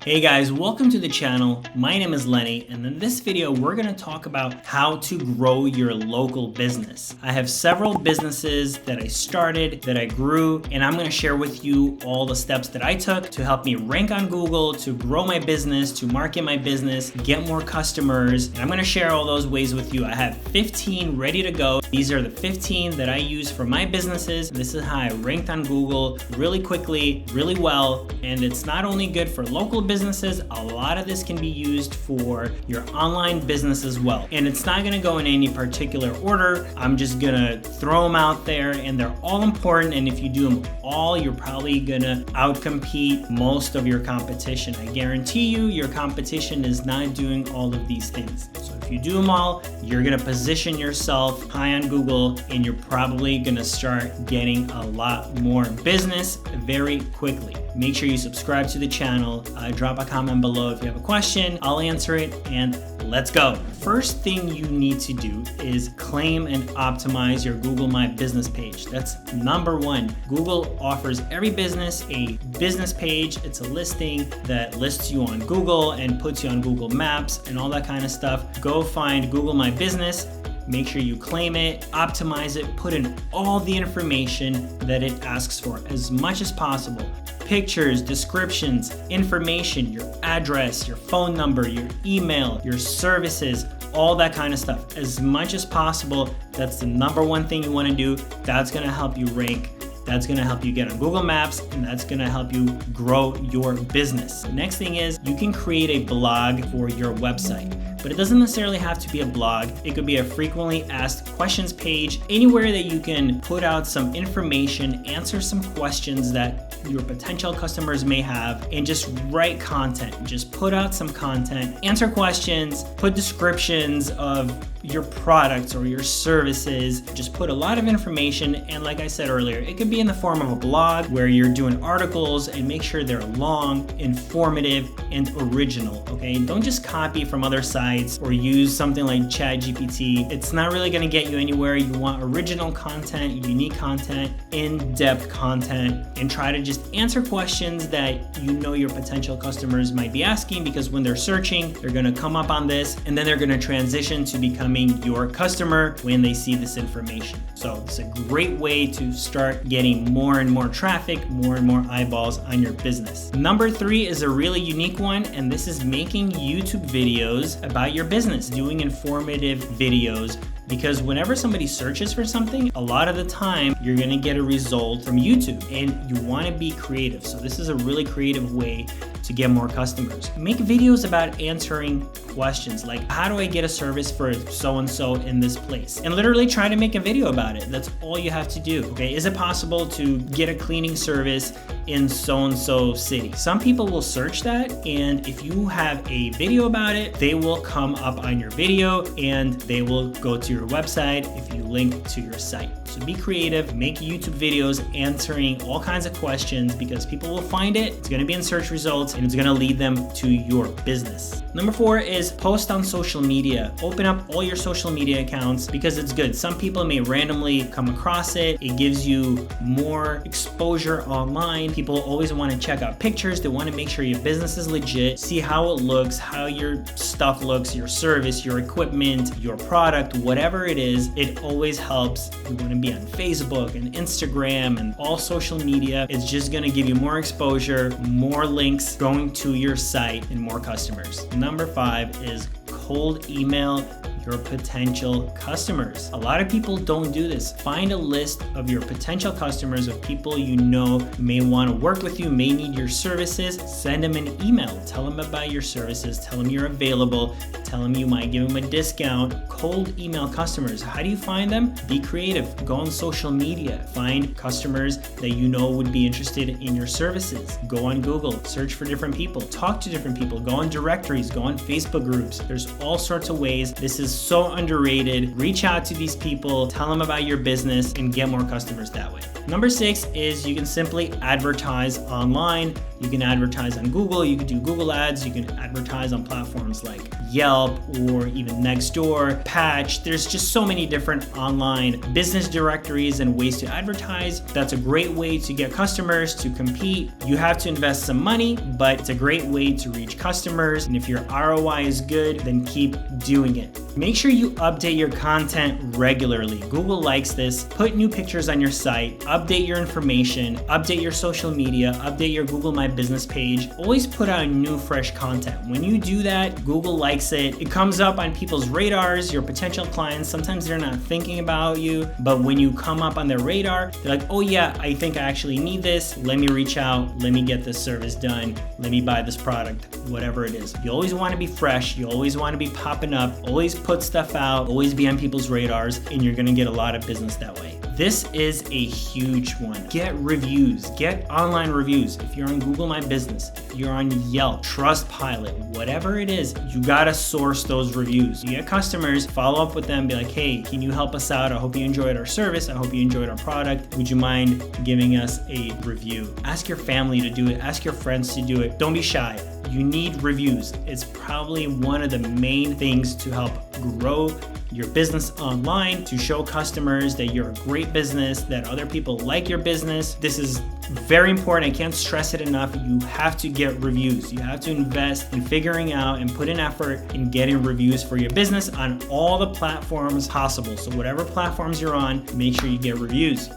Hey guys, welcome to the channel. My name is Lenny, and in this video we're going to talk about how to grow your local business. I have several businesses that I started, that I grew, and I'm going to share with you all the steps that I took to help me rank on Google, to grow my business, to market my business, get more customers. And I'm going to share all those ways with you. I have 15 ready to go. These are the 15 that I use for my businesses. This is how I ranked on Google really quickly, really well, and it's not only good for local businesses, a lot of this can be used for your online business as well. And it's not gonna go in any particular order. I'm just gonna throw them out there, and they're all important, and if you do them all, you're probably gonna outcompete most of your competition. I guarantee you, your competition is not doing all of these things. So if you do them all, you're gonna position yourself high on Google, and you're probably gonna start getting a lot more business very quickly. Make sure you subscribe to the channel, drop a comment below if you have a question, I'll answer it, and let's go. First thing you need to do is claim and optimize your Google My Business page. That's number one. Google offers every business a business page. It's a listing that lists you on Google and puts you on Google Maps and all that kind of stuff. Go find Google My Business. Make sure you claim it, optimize it, put in all the information that it asks for as much as possible. Pictures, descriptions, information, your address, your phone number, your email, your services, all that kind of stuff. As much as possible, that's the number one thing you want to do. That's going to help you rank. That's gonna help you get on Google Maps, and that's gonna help you grow your business. The next thing is you can create a blog for your website. But it doesn't necessarily have to be a blog. It could be a frequently asked questions page, anywhere that you can put out some information, answer some questions that your potential customers may have, and just write content. Just put out some content, answer questions, put descriptions of your products or your services. Just put a lot of information, and like I said earlier, it could be in the form of a blog where you're doing articles, and make sure they're long, informative, and original, okay? Don't just copy from other sites or use something like ChatGPT. It's not really gonna get you anywhere. You want original content, unique content, in-depth content, and try to just answer questions that you know your potential customers might be asking, because when they're searching, they're gonna come up on this, and then they're gonna transition to becoming your customer when they see this information. So it's a great way to start getting more and more traffic, more and more eyeballs on your business. Number three is a really unique one, and this is making YouTube videos about your business, doing informative videos. Because whenever somebody searches for something, a lot of the time you're gonna get a result from YouTube, and you wanna be creative. So this is a really creative way to get more customers. Make videos about answering questions like, how do I get a service for so-and-so in this place? And literally try to make a video about it. That's all you have to do, okay? Is it possible to get a cleaning service in so-and-so city? Some people will search that, and if you have a video about it, they will come up on your video, and they will go to your website if you link to your site. So be creative, make YouTube videos answering all kinds of questions, because people will find it, it's gonna be in search results, and it's gonna lead them to your business. Number four is post on social media. Open up all your social media accounts, because it's good. Some people may randomly come across it. It gives you more exposure online. People always want to check out pictures. They want to make sure your business is legit, see how it looks, how your stuff looks, your service, your equipment, your product, whatever it is. It always helps. You want to be on Facebook and Instagram and all social media. It's just going to give you more exposure, more links going to your site, and more customers. Number five is cold email your potential customers. A lot of people don't do this. Find a list of your potential customers, of people you know may want to work with you, may need your services. Send them an email. Tell them about your services. Tell them you're available. Tell them you might give them a discount. Cold email customers. How do you find them? Be creative. Go on social media. Find customers that you know would be interested in your services. Go on Google. Search for different people. Talk to different people. Go on directories. Go on Facebook groups. There's all sorts of ways. This is is so underrated. Reach out to these people, tell them about your business, and get more customers that way. Number 6 is you can simply advertise online. You can advertise on Google, you can do Google ads, you can advertise on platforms like Yelp or even Nextdoor, Patch. There's just so many different online business directories and ways to advertise. That's a great way to get customers, to compete. You have to invest some money, but it's a great way to reach customers. And if your ROI is good, then keep doing it. Make sure you update your content regularly. Google likes this. Put new pictures on your site, update your information, update your social media, update your Google My Business page. Always put out new, fresh content. When you do that, Google likes it. It comes up on people's radars, your potential clients. Sometimes they're not thinking about you, but when you come up on their radar, they're like, oh yeah, I think I actually need this. Let me reach out. Let me get this service done. Let me buy this product, whatever it is. You always want to be fresh. You always want to be popping up. Always put stuff out. Always be on people's radars, and you're going to get a lot of business that way. This is a huge one. Get reviews, get online reviews. If you're on Google My Business, if you're on Yelp, Trustpilot, whatever it is, you gotta source those reviews. You get customers, follow up with them, be like, hey, can you help us out? I hope you enjoyed our service. I hope you enjoyed our product. Would you mind giving us a review? Ask your family to do it. Ask your friends to do it. Don't be shy. You need reviews. It's probably one of the main things to help grow your business online, to show customers that you're a great business, that other people like your business. This is very important. I can't stress it enough. You have to get reviews. You have to invest in figuring out and put in effort in getting reviews for your business on all the platforms possible. So whatever platforms you're on, make sure you get reviews.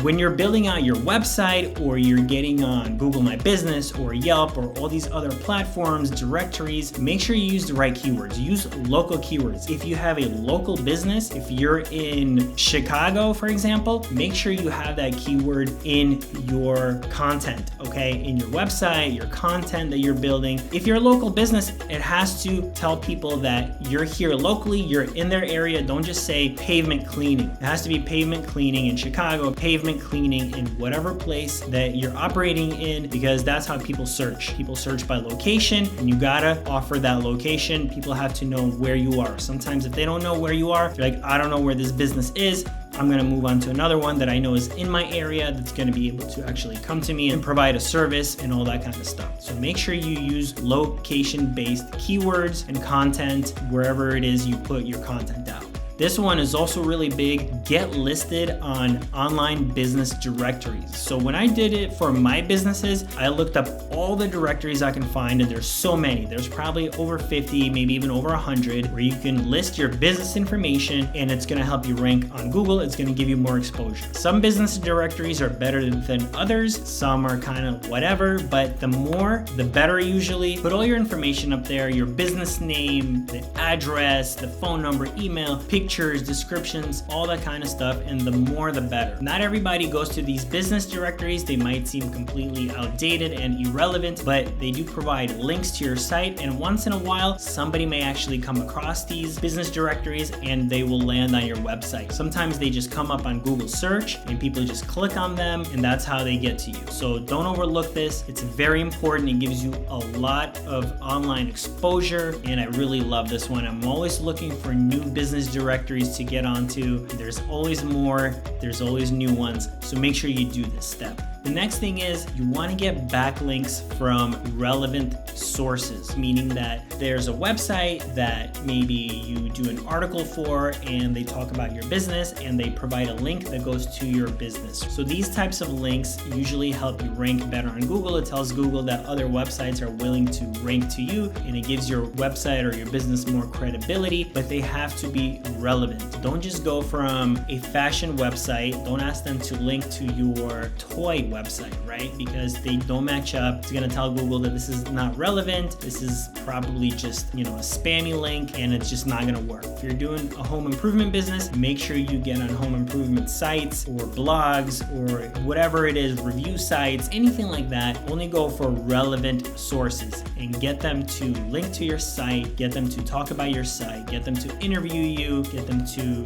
When you're building out your website or you're getting on Google My Business or Yelp or all these other platforms, directories, make sure you use the right keywords. Use local keywords. If you have a local business, if you're in Chicago, for example, make sure you have that keyword in your content, okay? In your website, your content that you're building. If you're a local business, it has to tell people that you're here locally, you're in their area. Don't just say pavement cleaning. It has to be pavement cleaning in Chicago, pavement cleaning in whatever place that you're operating in, because that's how people search. People search by location, and you gotta offer that location. People have to know where you are. Sometimes if they don't know where you are, they're like, I don't know where this business is. I'm gonna move on to another one that I know is in my area that's gonna be able to actually come to me and provide a service and all that kind of stuff. So make sure you use location-based keywords and content wherever it is you put your content out. This one is also really big. Get listed on online business directories. So when I did it for my businesses, I looked up all the directories I can find, and there's so many. There's probably over 50, maybe even over 100, where you can list your business information, and it's gonna help you rank on Google. It's gonna give you more exposure. Some business directories are better than others. Some are kind of whatever, but the more, the better usually. Put all your information up there, your business name, the address, the phone number, email, pictures, descriptions, all that kind of stuff, and the more the better. Not everybody goes to these business directories. They might seem completely outdated and irrelevant, but they do provide links to your site, and once in a while, somebody may actually come across these business directories and they will land on your website. Sometimes they just come up on Google search and people just click on them, and that's how they get to you. So don't overlook this. It's very important. It gives you a lot of online exposure, and I really love this one. I'm always looking for new business directories to get onto. There's always more, there's always new ones. So make sure you do this step. The next thing is you want to get backlinks from relevant sources, meaning that there's a website that maybe you do an article for and they talk about your business and they provide a link that goes to your business. So these types of links usually help you rank better on Google. It tells Google that other websites are willing to rank to you, and it gives your website or your business more credibility, but they have to be relevant. Don't just go from a fashion website. Don't ask them to link to your toy website, right? Because they don't match up. It's gonna tell Google that this is not relevant. This is probably just, a spammy link, and it's just not gonna work. If you're doing a home improvement business, make sure you get on home improvement sites or blogs or whatever it is, review sites, anything like that. Only go for relevant sources and get them to link to your site, get them to talk about your site, get them to interview you, get them to,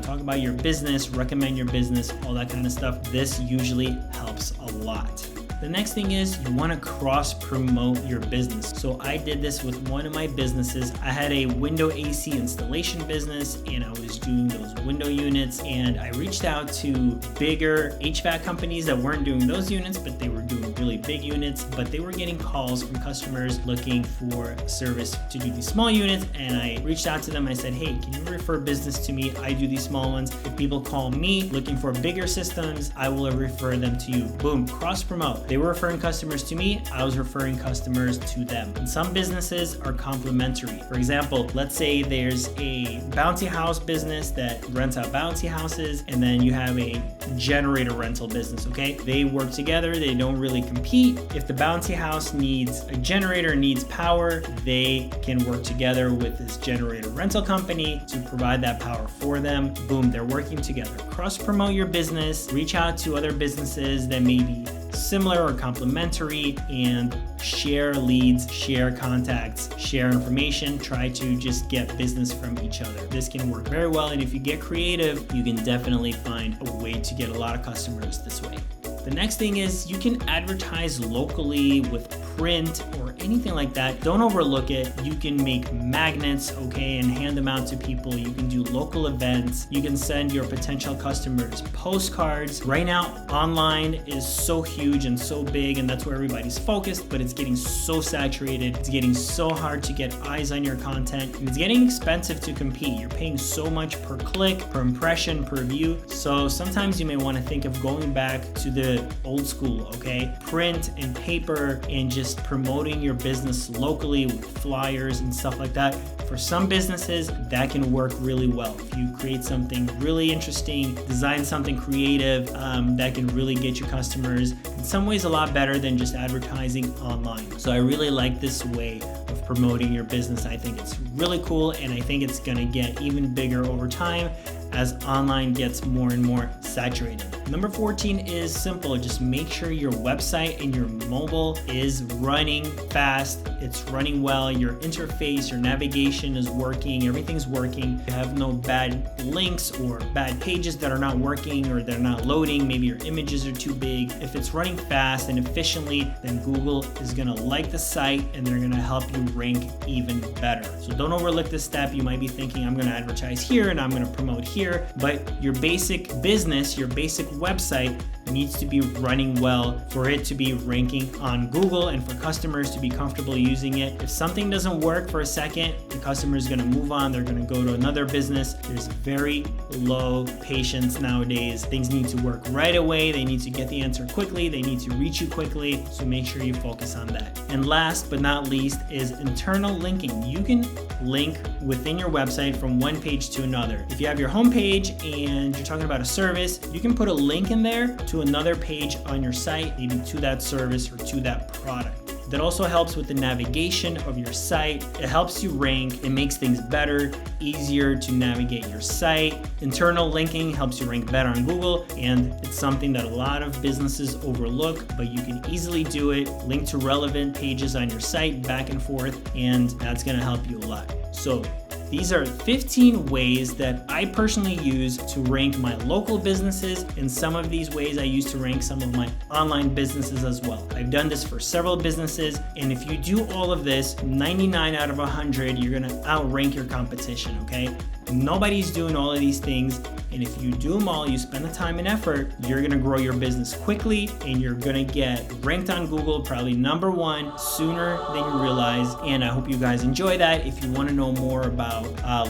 talk about your business, recommend your business, all that kind of stuff. This usually helps a lot. The next thing is you want to cross promote your business. So I did this with one of my businesses. I had a window AC installation business and I was doing those window units, and I reached out to bigger HVAC companies that weren't doing those units, but they were doing really big units, but they were getting calls from customers looking for a service to do these small units. And I reached out to them. I said, hey, can you refer business to me? I do these small ones. If people call me looking for bigger systems, I will refer them to you. Boom, cross promote. They were referring customers to me. I was referring customers to them. And some businesses are complementary. For example, let's say there's a bouncy house business that rents out bouncy houses, and then you have a generator rental business, okay? They work together. They don't really compete. If the bouncy house needs a generator, needs power, they can work together with this generator rental company to provide that power for them. Boom, they're working together. Cross promote your business, reach out to other businesses that may be similar or complementary, and share leads, share contacts, share information. Try to just get business from each other. This can work very well, and if you get creative, you can definitely find a way to get a lot of customers this way. The next thing is you can advertise locally with print or anything like that. Don't overlook it. You can make magnets, okay, and hand them out to people. You can do local events. You can send your potential customers postcards. Right now, online is so huge and so big, and that's where everybody's focused, but it's getting so saturated. It's getting so hard to get eyes on your content, and it's getting expensive to compete. You're paying so much per click, per impression, per view. So sometimes you may want to think of going back to the old school, okay? Print and paper, and just promoting your business locally with flyers and stuff like that. For some businesses, that can work really well. If you create something really interesting, design something creative, that can really get you customers. In some ways, a lot better than just advertising online. So I really like this way of promoting your business. I think it's really cool, and I think it's gonna get even bigger over time as online gets more and more saturated. Number 14 is simple. Just make sure your website and your mobile is running fast. It's running well. Your interface, your navigation is working. Everything's working. You have no bad links or bad pages that are not working or they're not loading. Maybe your images are too big. If it's running fast and efficiently, then Google is gonna like the site and they're gonna help you rank even better. So don't overlook this step. You might be thinking, I'm gonna advertise here and I'm gonna promote here, but your basic business, your basic website needs to be running well for it to be ranking on Google and for customers to be comfortable using it. If something doesn't work for a second, the customer is going to move on. They're going to go to another business. There's very low patience nowadays. Things need to work right away. They need to get the answer quickly. They need to reach you quickly. So make sure you focus on that. And last but not least is internal linking. You can link within your website from one page to another. If you have your home page and you're talking about a service, you can put a link in there to another page on your site, maybe to that service or to that product. That also helps with the navigation of your site. It helps you rank. It makes things better, easier to navigate your site. Internal linking helps you rank better on Google, and it's something that a lot of businesses overlook, but you can easily do it. Link to relevant pages on your site back and forth, and that's gonna help you a lot. So these are 15 ways that I personally use to rank my local businesses, and some of these ways I use to rank some of my online businesses as well. I've done this for several businesses, and if you do all of this, 99 out of 100, you're gonna outrank your competition, okay? Nobody's doing all of these things, and if you do them all, you spend the time and effort, you're gonna grow your business quickly, and you're gonna get ranked on Google probably #1 sooner than you realize. And I hope you guys enjoy that. If you wanna know more about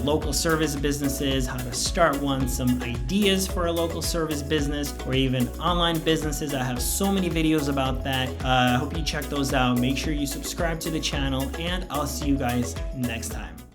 local service businesses, how to start one, some ideas for a local service business, or even online businesses, I have so many videos about that. I hope you check those out. Make sure you subscribe to the channel, and I'll see you guys next time.